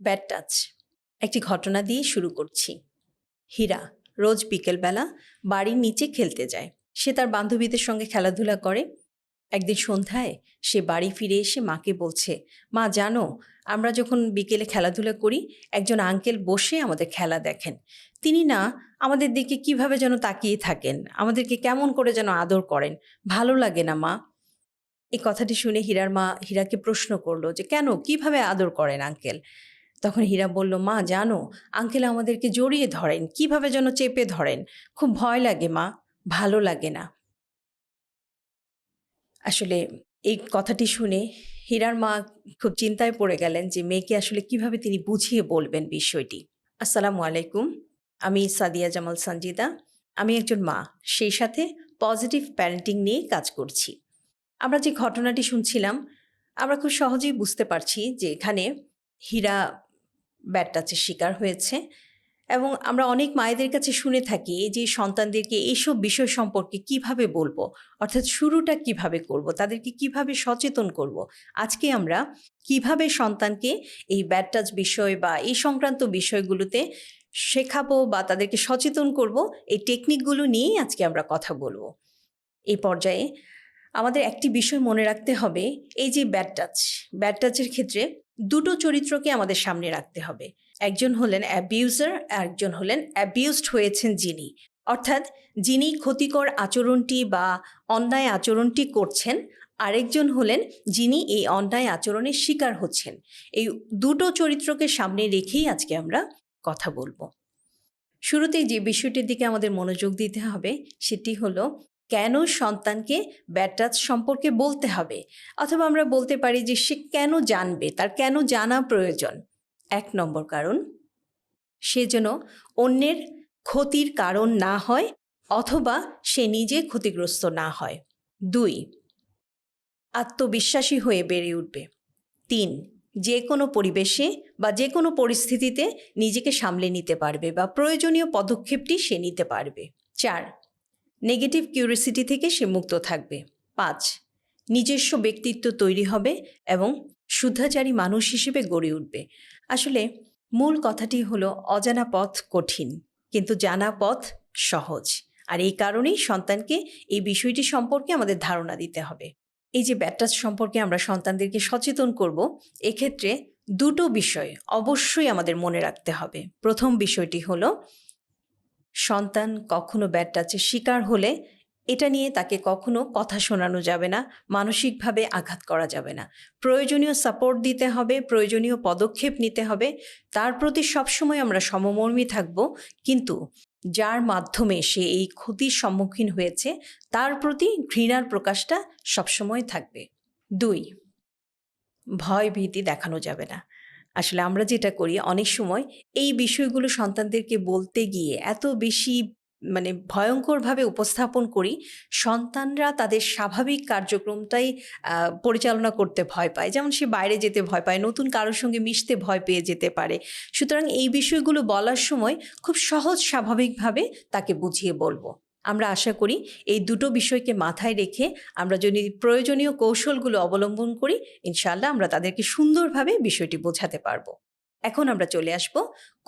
Bad touch একটি ঘটনা দিয়ে শুরু করছি। হীরা রোজ বিকেলবেলা বাড়ির নিচে খেলতে যায়। সে তার বান্ধবীদের সঙ্গে খেলাধুলা করে। একদিন সন্ধ্যায় সে বাড়ি ফিরে এসে মাকে বলছে, মা জানো, আমরা যখন বিকেলে খেলাধুলা করি একজন আঙ্কেল বসে আমাদের খেলা দেখেন। তিনি না আমাদের দিকে কিভাবে যেন তাকিয়ে থাকেন, আমাদেরকে কেমন করে যেন আদর করেন। ভালো লাগে না মা। এই কথাটি শুনে হীরার মা হীরাকে প্রশ্ন করলো যে কেন, কিভাবে আদর করেন আঙ্কেল? তখন হীরা বলল, মা জানো, আঙ্কেল আমাদেরকে জড়িয়ে ধরেন, কিভাবে যেন চেপে ধরেন। খুব ভয় লাগে মা, ভালো লাগে না। আসলে এই কথাটি শুনে হীরার মা খুব চিন্তায় পড়ে গেলেন যে মেয়েকে আসলে কিভাবে তিনি বুঝিয়ে বলবেন বিষয়টি। আসসালামু আলাইকুম, আমি সাদিয়া জামাল সঞ্জিদা। আমি একজন মা, সেই সাথে পজিটিভ প্যারেন্টিং নিয়ে কাজ করছি। আমরা যে ঘটনাটি শুনছিলাম, আমরা খুব সহজেই বুঝতে পারছি যে এখানে হীরা ব্যাড টাচের শিকার হয়েছে। এবং আমরা অনেক মায়েদের কাছে শুনে থাকি যে সন্তানদেরকে এইসব বিষয় সম্পর্কে কিভাবে বলবো, অর্থাৎ শুরুটা কিভাবে করব, তাদেরকে কিভাবে সচেতন করব। আজকে আমরা কিভাবে সন্তানকে এই ব্যাড টাচ বিষয় বা এই সংক্রান্ত বিষয়গুলোতে শেখাবো বা তাদেরকে সচেতন করব, এই টেকনিকগুলো নিয়েই আজকে আমরা কথা বলবো। এই পর্যায়ে আমাদের একটি বিষয় মনে রাখতে হবে, এই যে ব্যাড টাচের ক্ষেত্রে দুটো চরিত্রকে আমাদের সামনে রাখতে হবে। একজন হলেন অ্যাবিউজার, আর একজন হলেন অ্যাবিউজড হয়েছেন যিনি। অর্থাৎ যিনি ক্ষতিকর আচরণটি বা অন্যায় আচরণটি করছেন, আরেকজন হলেন যিনি এই অন্যায় আচরণের শিকার হচ্ছেন। এই দুটো চরিত্রকে সামনে রেখেই আজকে আমরা কথা বলবো। শুরুতেই যে বিষয়টির দিকে আমাদের মনোযোগ দিতে হবে সেটি হলো, কেন সন্তানকে ব্যাড টাচ সম্পর্কে বলতে হবে, অথবা আমরা বলতে পারি যে সে কেন জানবে, তার কেন জানা প্রয়োজন। ১ নম্বর কারণ, সে যেন অন্যের ক্ষতির কারণ না হয় অথবা সে নিজে ক্ষতিগ্রস্ত না হয়। ২, আত্মবিশ্বাসী হয়ে বেড়ে উঠবে। ৩, যে কোনো পরিবেশে বা যে কোনো পরিস্থিতিতে নিজেকে সামলে নিতে পারবে বা প্রয়োজনীয় পদক্ষেপটি সে নিতে পারবে। ৪, নেগেটিভ কিউরিসিটি থেকে সে মুক্ত থাকবে। ৫, নিজস্ব ব্যক্তিত্ব তৈরি হবে এবং শুদ্ধাচারী মানুষ হিসেবে গড়ে উঠবে। আসলে মূল কথাটি হলো, অজানা পথ কঠিন, কিন্তু জানা পথ সহজ। আর এই কারণেই সন্তানকে এই বিষয়টি সম্পর্কে আমাদের ধারণা দিতে হবে। এই যে ব্যাড টাচ সম্পর্কে আমরা সন্তানদেরকে সচেতন করব, এক্ষেত্রে দুটো বিষয় অবশ্যই আমাদের মনে রাখতে হবে। প্রথম বিষয়টি হলো, সন্তান কখনো ব্যাড টাচের শিকার হলে এটা নিয়ে তাকে কখনো কথা শোনানো যাবে না, মানসিকভাবে আঘাত করা যাবে না। প্রয়োজনীয় সাপোর্ট দিতে হবে, প্রয়োজনীয় পদক্ষেপ নিতে হবে। তার প্রতি সবসময় আমরা সমমর্মী থাকব, কিন্তু যার মাধ্যমে সে এই ক্ষতির সম্মুখীন হয়েছে তার প্রতি ঘৃণার প্রকাশটা সবসময় থাকবে। ২, ভয় ভীতি দেখানো যাবে না। আসলে আমরা যেটা করি অনেক সময়, এই বিষয়গুলো সন্তানদেরকে বলতে গিয়ে এত বেশি ভয়ঙ্করভাবে উপস্থাপন করি, সন্তানরা তাদের স্বাভাবিক কার্যক্রমটাই পরিচালনা করতে ভয় পায়। যেমন সে বাইরে যেতে ভয় পায়, নতুন কারোর সঙ্গে মিশতে ভয় পেয়ে যেতে পারে। সুতরাং এই বিষয়গুলো বলার সময় খুব সহজ স্বাভাবিকভাবে তাকে বুঝিয়ে বলবো। আমরা আশা করি এই দুটো বিষয়কে মাথায় রেখে আমরা যদি প্রয়োজনীয় কৌশলগুলো অবলম্বন করি, ইনশাআল্লাহ আমরা তাদেরকে সুন্দরভাবে বিষয়টি বোঝাতে পারবো। এখন আমরা চলে আসব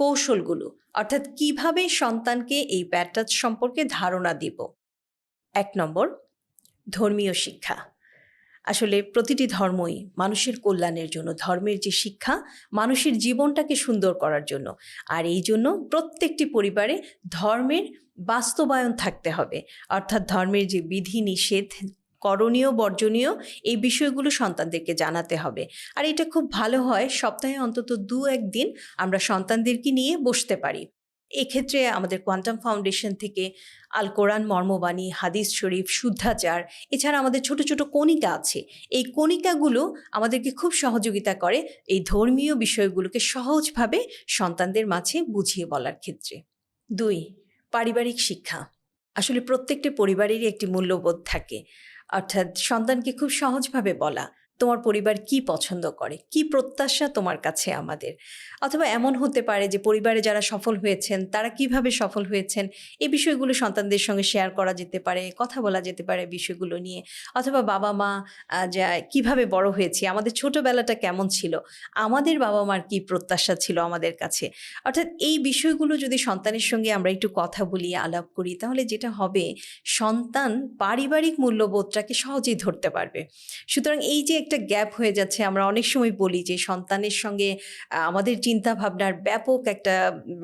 কৌশলগুলো, অর্থাৎ কিভাবে সন্তানকে এই ব্যাড টাচ সম্পর্কে ধারণা দিব। ১ নম্বর, ধর্মীয় শিক্ষা। আসলে প্রতিটি ধর্মই মানুষের কল্যাণের জন্য, ধর্মের যে শিক্ষা মানুষের জীবনটাকে সুন্দর করার জন্য। আর এই জন্য প্রত্যেকটি পরিবারে ধর্মের বাস্তবায়ন থাকতে হবে, অর্থাৎ ধর্মের যে বিধি নিষেধ, করণীয় বর্জনীয়, এই বিষয়গুলো সন্তানদেরকে জানাতে হবে। আর এটা খুব ভালো হয় সপ্তাহে অন্তত ২-১ দিন আমরা সন্তানদেরকে নিয়ে বসতে পারি। এক্ষেত্রে আমাদের কোয়ান্টাম ফাউন্ডেশন থেকে আল কোরআন মর্মবাণী, হাদিস শরীফ, শুদ্ধাচার, এছাড়া আমাদের ছোট ছোট কণিকা আছে। এই কণিকাগুলো আমাদেরকে খুব সহযোগিতা করে এই ধর্মীয় বিষয়গুলোকে সহজভাবে সন্তানদের মাঝে বুঝিয়ে বলার ক্ষেত্রে। ২, পারিবারিক শিক্ষা। আসলে প্রত্যেকটি পরিবারেরই একটি মূল্যবোধ থাকে, অর্থাৎ সন্তানকে খুব সহজভাবে বলা, তোমার পরিবার কি পছন্দ করে, কি প্রত্যাশা তোমার কাছে আমাদের। অথবা এমন হতে পারে যে পরিবারে যারা সফল হয়েছেন তারা কিভাবে সফল হয়েছেন, এই বিষয়গুলো সন্তানদের সঙ্গে শেয়ার করা যেতে পারে, কথা বলা যেতে পারে বিষয়গুলো নিয়ে। অথবা বাবা মা যা কিভাবে বড় হয়েছি, আমাদের ছোটবেলাটা কেমন ছিল, আমাদের বাবা মার কি প্রত্যাশা ছিল আমাদের কাছে। অর্থাৎ এই বিষয়গুলো যদি সন্তানের সঙ্গে আমরা একটু কথা বলি, আলাপ করি, তাহলে যেটা হবে সন্তান পারিবারিক মূল্যবোধটাকে সহজেই ধরতে পারবে। সুতরাং এই যে একটা গ্যাপ হয়ে যাচ্ছে, আমরা অনেক সময় বলি যে সন্তানের সঙ্গে আমাদের চিন্তা ভাবনার ব্যাপক একটা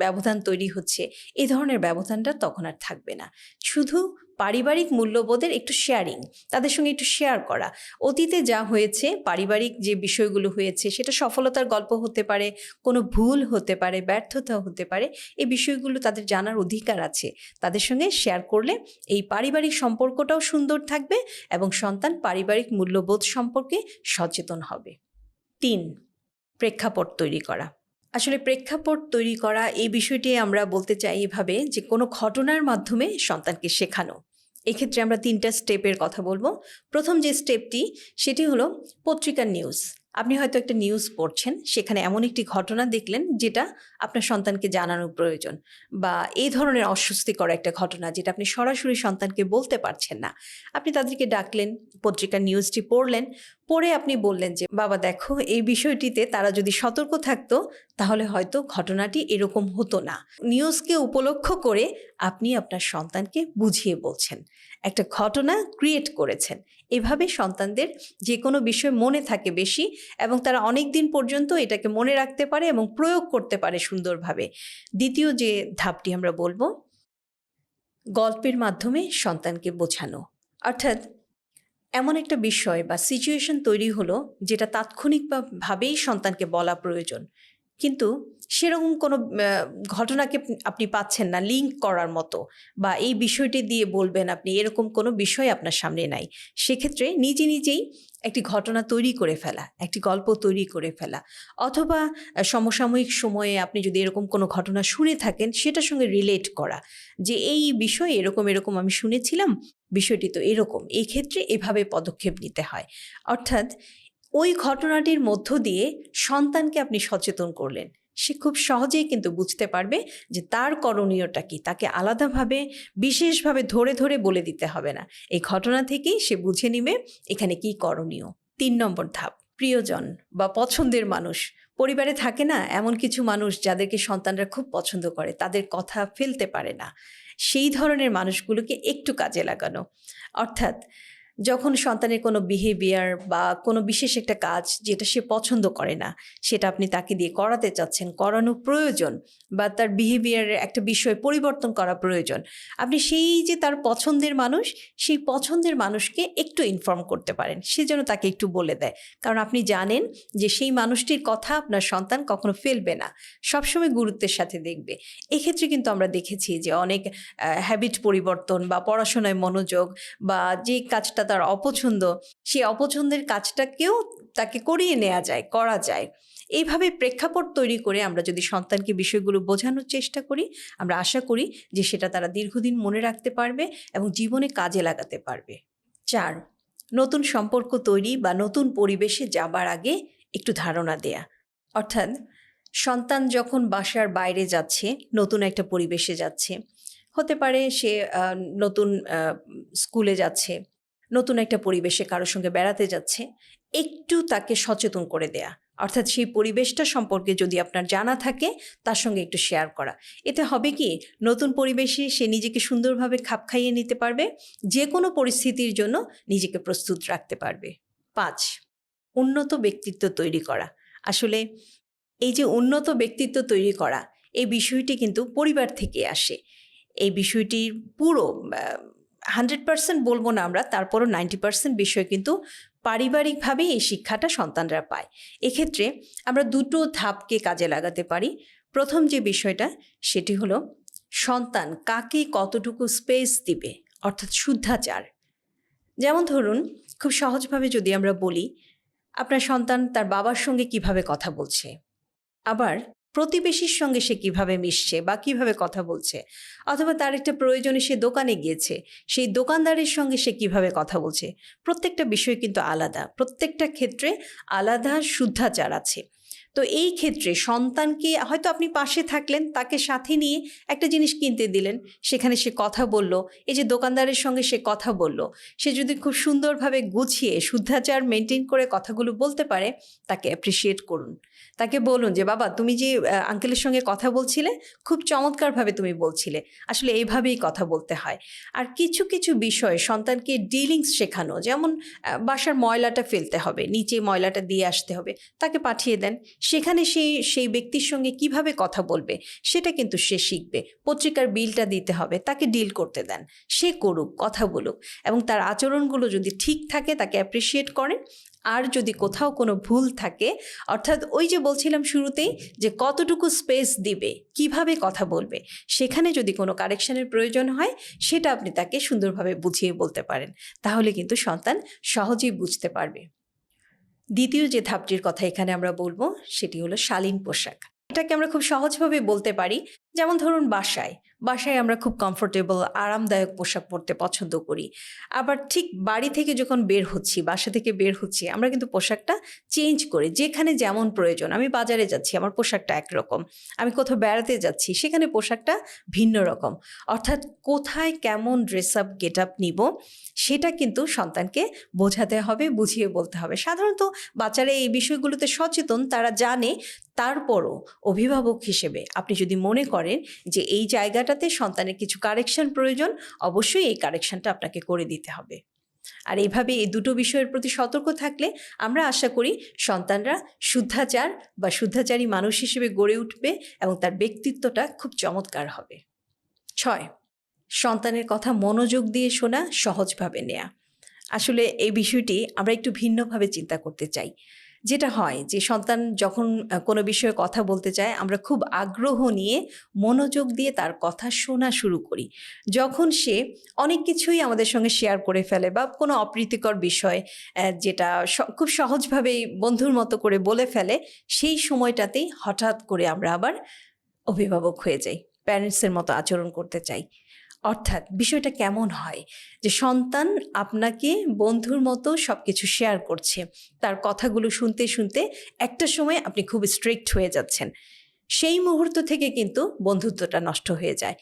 ব্যবধান তৈরি হচ্ছে, এই ধরনের ব্যবধানটা তখন আর থাকবে না। শুধু পারিবারিক মূল্যবোধের একটু শেয়ারিং, তাদের সঙ্গে একটু শেয়ার করা, অতীতে যা হয়েছে, পারিবারিক যে বিষয়গুলো হয়েছে সেটা সফলতার গল্প হতে পারে, কোনো ভুল হতে পারে, ব্যর্থতা হতে পারে, এই বিষয়গুলো তাদের জানার অধিকার আছে। তাদের সঙ্গে শেয়ার করলে এই পারিবারিক সম্পর্কটাও সুন্দর থাকবে এবং সন্তান পারিবারিক মূল্যবোধ সম্পর্কে সচেতন হবে। 3, প্রেক্ষাপট তৈরি করা। আসলে প্রেক্ষাপট তৈরি করা এই বিষয়টি আমরা বলতে চাই এভাবে যে কোনো ঘটনার মাধ্যমে সন্তানকে শেখানো। এক্ষেত্রে আমরা 3টা স্টেপের কথা বলবো। প্রথম যে স্টেপটি সেটি হলো পত্রিকার নিউজ। আপনি হয়তো একটা নিউজ পড়ছেন, সেখানে এমন একটি ঘটনা দেখলেন যেটা আপনার সন্তানকে জানানো প্রয়োজন, বা এই ধরনের অস্বস্তিকর একটা ঘটনা যেটা আপনি সরাসরি সন্তানকে বলতে পারছেন না। আপনি তাদেরকে ডাকলেন, পত্রিকার নিউজটি পড়লেন, পড়ে আপনি বললেন যে বাবা দেখো, এই বিষয়টিতে তারা যদি সতর্ক থাকতো তাহলে হয়তো ঘটনাটি এরকম হতো না। নিউজকে উপলক্ষ করে আপনি আপনার সন্তানকে বুঝিয়ে বলছেন, একটা ঘটনা ক্রিয়েট করেছেন। এভাবে সন্তানদের যে কোনো বিষয় মনে থাকে বেশি এবং তারা অনেক দিন পর্যন্ত এটাকে মনে রাখতে পারে এবং প্রয়োগ করতে পারে সুন্দরভাবে। দ্বিতীয় যে ধাপটি আমরা বলবো, গল্পের মাধ্যমে সন্তানকে বোঝানো। অর্থাৎ এমন একটা বিষয় বা সিচুয়েশন তৈরি হলো যেটা তাৎক্ষণিকভাবেই সন্তানকে বলা প্রয়োজন, কিন্তু সেরকম কোনো ঘটনাকে আপনি পাচ্ছেন না লিঙ্ক করার মতো, বা এই বিষয়টি দিয়ে বলবেন আপনি, এরকম কোনো বিষয় আপনার সামনে নাই। সেক্ষেত্রে নিজে নিজেই একটি ঘটনা তৈরি করে ফেলা, একটি গল্প তৈরি করে ফেলা, অথবা সমসাময়িক সময়ে আপনি যদি এরকম কোনো ঘটনা শুনে থাকেন সেটার সঙ্গে রিলেট করা, যে এই বিষয় এরকম এরকম আমি শুনেছিলাম, বিষয়টি তো এরকম, এই ক্ষেত্রে এভাবে পদক্ষেপ নিতে হয়। অর্থাৎ ওই ঘটনাটির মধ্য দিয়ে সন্তানকে আপনি সচেতন করলেন, সে খুব সহজেই কিন্তু বুঝতে পারবে যে তার করণীয়টা কি। তাকে আলাদাভাবে বিশেষভাবে ধরে ধরে বলে দিতে হবে না, এই ঘটনা থেকেই সে বুঝে নিবে এখানে কি করণীয়। 3 নম্বর ধাপ, প্রিয়জন বা পছন্দের মানুষ। পরিবারে থাকে না এমন কিছু মানুষ যাদেরকে সন্তানরা খুব পছন্দ করে, তাদের কথা ফেলতে পারে না, সেই ধরনের মানুষগুলোকে একটু কাজে লাগানো। অর্থাৎ যখন সন্তানের কোনো বিহেভিয়ার বা কোনো বিশেষ একটা কাজ যেটা সে পছন্দ করে না, সেটা আপনি তাকে দিয়ে করাতে চাচ্ছেন, করানো প্রয়োজন, বা তার বিহেভিয়ারের একটা বিষয় পরিবর্তন করা প্রয়োজন, আপনি সেই যে তার পছন্দের মানুষ, সেই পছন্দের মানুষকে একটু ইনফর্ম করতে পারেন, সে যেন তাকে একটু বলে দেয়। কারণ আপনি জানেন যে সেই মানুষটির কথা আপনার সন্তান কখনো ফেলবে না, সবসময় গুরুত্বের সাথে দেখবে। এক্ষেত্রে কিন্তু আমরা দেখেছি যে অনেক হ্যাবিট পরিবর্তন বা পড়াশোনায় মনোযোগ, বা যে কাজটা তার অপছন্দ, সেই অপছন্দের কাজটাকেও তাকে করিয়ে নেওয়া যায়, করা যায়। এইভাবে প্রেক্ষাপট তৈরি করে আমরা যদি সন্তানকে বিষয়গুলো বোঝানোর চেষ্টা করি, আমরা আশা করি যে সেটা তারা দীর্ঘদিন মনে রাখতে পারবে এবং জীবনে কাজে লাগাতে পারবে। 4, নতুন সম্পর্ক তৈরি বা নতুন পরিবেশে যাবার আগে একটু ধারণা দেয়া। অর্থাৎ সন্তান যখন বাসার বাইরে যাচ্ছে, নতুন একটা পরিবেশে যাচ্ছে, হতে পারে সে নতুন স্কুলে যাচ্ছে, নতুন একটা পরিবেশে কারোর সঙ্গে বেড়াতে যাচ্ছে, একটু তাকে সচেতন করে দেয়া। অর্থাৎ সেই পরিবেশটা সম্পর্কে যদি আপনার জানা থাকে, তার সঙ্গে একটু শেয়ার করা। এতে হবে কি, নতুন পরিবেশে সে নিজেকে সুন্দরভাবে খাপ খাইয়ে নিতে পারবে, যে কোনো পরিস্থিতির জন্য নিজেকে প্রস্তুত রাখতে পারবে। 5, উন্নত ব্যক্তিত্ব তৈরি করা। আসলে এই যে উন্নত ব্যক্তিত্ব তৈরি করা, এই বিষয়টি কিন্তু পরিবার থেকে আসে। এই বিষয়টির পুরো 100% বলবো না আমরা, তারপরও 90% বিষয় কিন্তু পারিবারিকভাবেই এই শিক্ষাটা সন্তানরা পায়। এক্ষেত্রে আমরা 2টো ধাপকে কাজে লাগাতে পারি। প্রথম যে বিষয়টা সেটি হলো সন্তান কাকে কতটুকু স্পেস দিবে, অর্থাৎ শুদ্ধাচার। যেমন ধরুন, খুব সহজভাবে যদি আমরা বলি, আপনার সন্তান তার বাবার সঙ্গে কিভাবে কথা বলছে, আবার প্রতিবেশীর সঙ্গে সে কিভাবে মিশছে বা কিভাবে কথা বলছে, অথবা তার একটা প্রয়োজনে সে দোকানে গিয়েছে, সেই দোকানদারের সঙ্গে সে কিভাবে কথা বলছে। প্রত্যেকটা বিষয় কিন্তু আলাদা, প্রত্যেকটা ক্ষেত্রে আলাদা শুদ্ধাচার আছে। তো এই ক্ষেত্রে সন্তানকে হয়তো আপনি পাশে থাকলেন, তাকে সাথে নিয়ে একটা জিনিস কিনতে দিলেন, সেখানে সে কথা বলল, এই যে দোকানদারের সঙ্গে সে কথা বলল, সে যদি খুব সুন্দরভাবে গুছিয়ে শুদ্ধাচার মেনটেন করে কথাগুলো বলতে পারে, তাকে অ্যাপ্রিসিয়েট করুন। তাকে বলুন যে বাবা, তুমি যে আঙ্কেলের সঙ্গে কথা বলছিলে, খুব চমৎকারভাবে তুমি বলছিলে, আসলে এইভাবেই কথা বলতে হয়। আর কিছু কিছু বিষয় সন্তানকে ডিলিংস শেখানো, যেমন বাসার ময়লাটা ফেলতে হবে, নিচে ময়লাটা দিয়ে আসতে হবে, তাকে পাঠিয়ে দেন, সেখানে সেই ব্যক্তির সঙ্গে কিভাবে কথা বলবে সেটা কিন্তু সে শিখবে। পত্রিকার বিলটা দিতে হবে, তাকে ডিল করতে দেন, সে করুক, কথা বলুক, এবং তার আচরণগুলো যদি ঠিক থাকে তাকে অ্যাপ্রিসিয়েট করেন। আর যদি কোথাও কোনো ভুল থাকে, অর্থাৎ ওই যে বলছিলাম শুরুতেই যে কতটুকু স্পেস দিবে, কিভাবে কথা বলবে, সেখানে যদি কোনো কারেকশনের প্রয়োজন হয়, সেটা আপনি তাকে সুন্দরভাবে বুঝিয়ে বলতে পারেন, তাহলে কিন্তু সন্তান সহজেই বুঝতে পারবে। দ্বিতীয় যে ধাপটির কথা এখানে আমরা বলবো সেটি হলো শালীন পোশাক। এটাকে আমরা খুব সহজভাবে বলতে পারি, যেমন ধরুন বাসায় আমরা খুব কমফোর্টেবল আরামদায়ক পোশাক পরতে পছন্দ করি। আবার ঠিক বাড়ি থেকে যখন বের হচ্ছি, বাসা থেকে বের হচ্ছি, আমরা কিন্তু পোশাকটা চেঞ্জ করি যেখানে যেমন প্রয়োজন। আমি বাজারে যাচ্ছি, আমার পোশাকটা একরকম, আমি কোথাও বেড়াতে যাচ্ছি, সেখানে পোশাকটা ভিন্ন রকম। অর্থাৎ কোথায় কেমন ড্রেস আপ গেট আপ নিব, সেটা কিন্তু সন্তানকে বোঝাতে হবে, বুঝিয়ে বলতে হবে। সাধারণত বাচ্চারা এই বিষয়গুলোতে সচেতন, তারা জানে। তারপরও অভিভাবক হিসেবে আপনি যদি মনে করেন যে এই জায়গাটাতে সন্তানের কিছু কারেকশন প্রয়োজন, অবশ্যই এই কারেকশনটা আপনাকে করে দিতে হবে। আর এইভাবে এই দুটো বিষয়ের প্রতি সতর্ক থাকলে আমরা আশা করি সন্তানরা শুদ্ধাচার বা শুদ্ধাচারী মানুষ হিসেবে গড়ে উঠবে এবং তার ব্যক্তিত্বটা খুব চমৎকার হবে। 6, সন্তানের কথা মনোযোগ দিয়ে শোনা, সহজভাবে নেয়া। আসলে এই বিষয়টি আমরা একটু ভিন্নভাবে চিন্তা করতে চাই। যেটা হয় যে সন্তান যখন কোনো বিষয়ে কথা বলতে চায়, আমরা খুব আগ্রহ নিয়ে মনোযোগ দিয়ে তার কথা শোনা শুরু করি। যখন সে অনেক কিছুই আমাদের সঙ্গে শেয়ার করে ফেলে বা কোনো অপ্রীতিকর বিষয় যেটা খুব সহজভাবেই বন্ধুর মতো করে বলে ফেলে, সেই সময়টাতেই হঠাৎ করে আমরা আবার অভিভাবক হয়ে যাই, প্যারেন্টসের মতো আচরণ করতে চাই। অর্থাৎ বিষয়টা কেমন হয় যে সন্তান আপনাকে বন্ধুর মতো সব কিছু শেয়ার করছে, তার কথাগুলো শুনতে শুনতে একটা সময় আপনি খুব স্ট্রিক্ট হয়ে যাচ্ছেন, সেই মুহূর্ত থেকে কিন্তু বন্ধুত্বটা নষ্ট হয়ে যায়।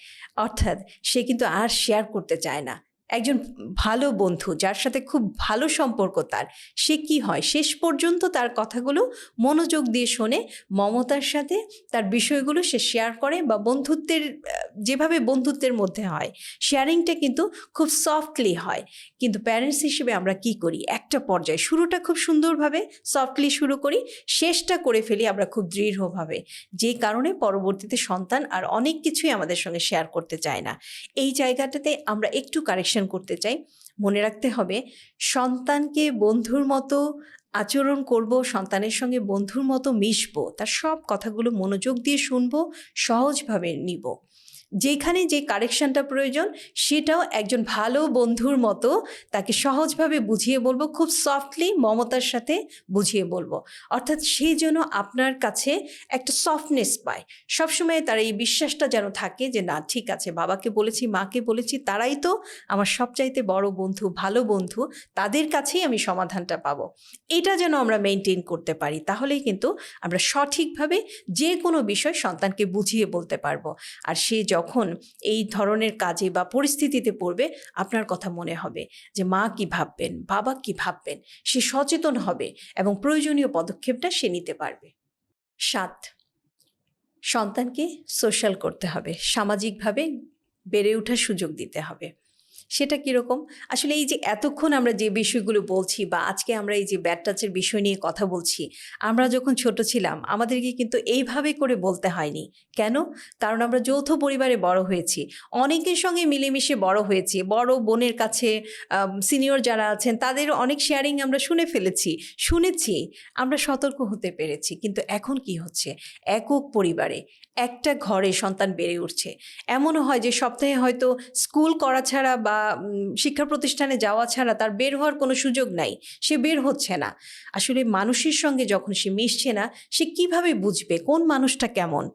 অর্থাৎ সে কিন্তু আর শেয়ার করতে চায় না। একজন ভালো বন্ধু যার সাথে খুব ভালো সম্পর্ক তার, সে কি হয়, শেষ পর্যন্ত তার কথাগুলো মনোযোগ দিয়ে শোনে, মমতার সাথে তার বিষয়গুলো সে শেয়ার করে, বা বন্ধুত্বের যেভাবে বন্ধুত্বের মধ্যে হয় শেয়ারিংটা কিন্তু খুব সফটলি হয়। কিন্তু প্যারেন্টস হিসেবে আমরা কি করি, একটা পর্যায়ে শুরুটা খুব সুন্দরভাবে সফটলি শুরু করি, শেষটা করে ফেলি আমরা খুব দৃঢ়ভাবে, যে কারণে পরবর্তীতে সন্তান আর অনেক কিছুই আমাদের সঙ্গে শেয়ার করতে চায় না। এই জায়গাটাতে আমরা একটু কারেকশন করতে চাই। মনে রাখতে হবে, সন্তানকে বন্ধুর মতো আচরণ করব, সন্তানের সঙ্গে বন্ধুর মতো মিশবো, তার সব কথাগুলো মনোযোগ দিয়ে শুনবো, সহজভাবে নিব। যেখানে যে কারেকশনটা প্রয়োজন সেটাও একজন ভালো বন্ধুর মতো তাকে সহজভাবে বুঝিয়ে বলবো, খুব সফটলি মমতার সাথে বুঝিয়ে বলবো। অর্থাৎ সেই জন্য আপনার কাছে একটা সফটনেস পায়, সবসময় তার এই বিশ্বাসটা যেন থাকে যে না, ঠিক আছে, বাবাকে বলেছি, মাকে বলেছি, তারাই তো আমার সবচাইতে বড় বন্ধু, ভালো বন্ধু, তাদের কাছেই আমি সমাধানটা পাবো। এটা যেন আমরা মেনটেন করতে পারি, তাহলেই কিন্তু আমরা সঠিকভাবে যে কোনো বিষয় সন্তানকে বুঝিয়ে বলতে পারবো। আর সে যখন এই ধরনের কাজে বা পরিস্থিতিতে পড়বে, আপনার কথা মনে হবে যে মা কি ভাববেন, বাবা কি ভাববেন, সে সচেতন হবে এবং প্রয়োজনীয় পদক্ষেপটা সে নিতে পারবে। 7, সন্তানকে সোশ্যাল করতে হবে, সামাজিকভাবে বেড়ে ওঠার সুযোগ দিতে হবে। সেটা কীরকম? আসলে এই যে এতক্ষণ আমরা যে বিষয়গুলো বলছি, বা আজকে আমরা এই যে ব্যাড টাচের বিষয় নিয়ে কথা বলছি, আমরা যখন ছোট ছিলাম আমাদেরকে কিন্তু এইভাবে করে বলতে হয়নি। কেন? কারণ আমরা যৌথ পরিবারে বড় হয়েছি, অনেকের সঙ্গে মিলেমিশে বড় হয়েছি, বড় বোনের কাছে সিনিয়র যারা আছেন তাদের অনেক শেয়ারিং আমরা শুনেছি, আমরা সতর্ক হতে পেরেছি। কিন্তু এখন কি হচ্ছে, একক পরিবারে একটা ঘরে সন্তান বেড়ে উঠছে, এমনও হয় যে সপ্তাহে হয়তো স্কুল করা ছাড়া বা বা শিক্ষা প্রতিষ্ঠানে যাওয়া ছাড়া তার বের হওয়ার কোনো সুযোগ নাই, সে বের হচ্ছে না। আসলে মানুষের সঙ্গে যখন সে মিশছে না, সে কিভাবে বুঝবে কোন মানুষটা কেমন?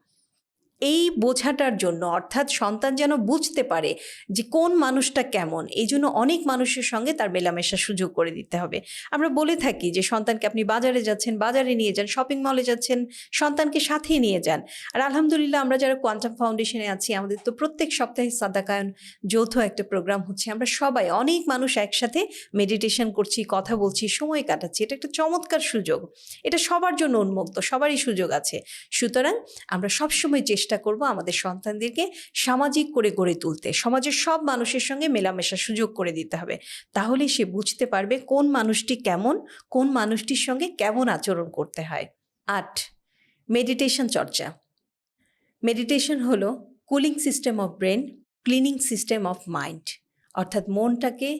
এই বোঝাটার জন্য, অর্থাৎ সন্তান যেন বুঝতে পারে যে কোন মানুষটা কেমন, এই জন্য অনেক মানুষের সঙ্গে তার মেলামেশার সুযোগ করে দিতে হবে। আমরা বলে থাকি যে সন্তানকে আপনি বাজারে যাচ্ছেন, বাজারে নিয়ে যান, শপিং মলে যাচ্ছেন, সন্তানকে সাথেই নিয়ে যান। আর আলহামদুলিল্লাহ আমরা যারা কোয়ান্টাম ফাউন্ডেশনে আছি, আমাদের তো প্রত্যেক সপ্তাহে সাদাকায়ন যৌথ একটা প্রোগ্রাম হচ্ছে। আমরা সবাই অনেক মানুষ একসাথে মেডিটেশন করছি, কথা বলছি, সময় কাটাচ্ছি। এটা একটা চমৎকার সুযোগ, এটা সবার জন্য উন্মুক্ত, সবারই সুযোগ আছে। সুতরাং আমরা সবসময় চেষ্টা করব আমাদের সন্তানদেরকে সামাজিক করে গড়ে তুলতে, সমাজের সব মানুষের সঙ্গে মেলামেশার সুযোগ করে দিতে হবে। তাহলে সে বুঝতে পারবে কোন মানুষটি কেমন, কোন মানুষটির সঙ্গে কেমন আচরণ করতে হয়। 8, মেডিটেশন চর্চা। মেডিটেশন হলো cooling system of brain, cleaning system of mind. অর্থাৎ মনটাকে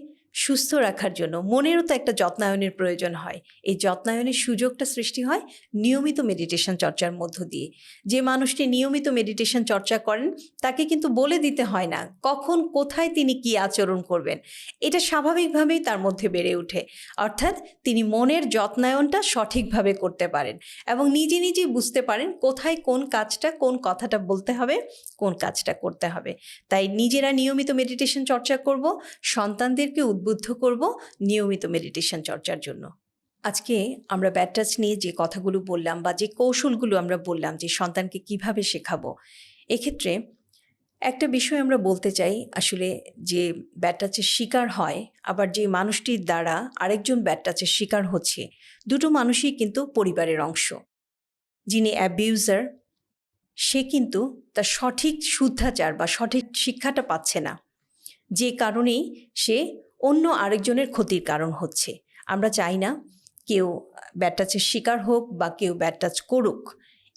সুস্থ রাখার জন্য মনেরও তো একটা যত্নায়নের প্রয়োজন হয়। এই যত্নায়নের সুযোগটা সৃষ্টি হয় নিয়মিত মেডিটেশন চর্চার মধ্য দিয়ে। যে মানুষটি নিয়মিত মেডিটেশন চর্চা করেন তাকে কিন্তু বলে দিতে হয় না কখন কোথায় তিনি কী আচরণ করবেন, এটা স্বাভাবিকভাবেই তার মধ্যে বেড়ে ওঠে। অর্থাৎ তিনি মনের যত্নায়নটা সঠিকভাবে করতে পারেন এবং নিজে নিজেই বুঝতে পারেন কোথায় কোন কাজটা, কোন কথাটা বলতে হবে, কোন কাজটা করতে হবে। তাই নিজেরা নিয়মিত মেডিটেশন চর্চা করব, সন্তানদেরকে উদ্বুদ্ধ করব নিয়মিত মেডিটেশন চর্চার জন্য। আজকে আমরা ব্যাড টাচ নিয়ে যে কথাগুলো বললাম বা যে কৌশলগুলো আমরা বললাম যে সন্তানকে কিভাবে শেখাবো, এক্ষেত্রে একটা বিষয় আমরা বলতে চাই, আসলে যে ব্যাড টাচের শিকার হয় আবার যে মানুষটির দ্বারা আরেকজন ব্যাড টাচের শিকার হচ্ছে, দুটো মানুষই কিন্তু পরিবারের অংশ। যিনি অ্যাবিউজার, সে কিন্তু তার সঠিক শুদ্ধাচার বা সঠিক শিক্ষাটা পাচ্ছে না, যে কারণেই সে অন্য আরেকজনের ক্ষতির কারণ হচ্ছে। আমরা চাই না কেউ ব্যাড টাচের শিকার হোক বা কেউ ব্যাড টাচ করুক।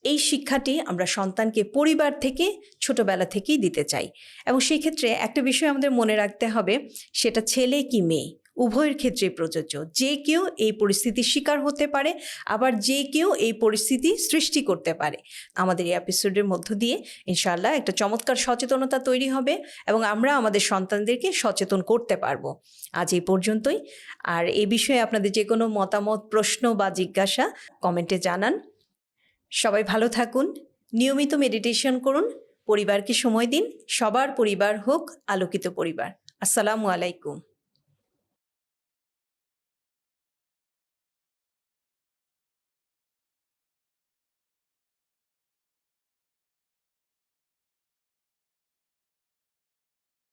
এই শিক্ষাটি আমরা সন্তানকে পরিবার থেকে ছোটবেলা থেকেই দিতে চাই। এবং সেই ক্ষেত্রে একটা বিষয় আমাদের মনে রাখতে হবে, সেটা ছেলে কি মেয়ে উভয়ের ক্ষেত্রে প্রযোজ্য। যে কেউ এই পরিস্থিতির শিকার হতে পারে, আবার যে কেউ এই পরিস্থিতি সৃষ্টি করতে পারে। আমাদের এই এপিসোডের মধ্য দিয়ে ইনশাআল্লাহ একটা চমৎকার সচেতনতা তৈরি হবে এবং আমরা আমাদের সন্তানদেরকে সচেতন করতে পারবো। আজ এই পর্যন্তই। আর এই বিষয়ে আপনাদের যে কোনো মতামত, প্রশ্ন বা জিজ্ঞাসা কমেন্টে জানান। সবাই ভালো থাকুন, নিয়মিত মেডিটেশন করুন, পরিবারকে সময় দিন। সবার পরিবার হোক আলোকিত পরিবার। আসসালামু আলাইকুম।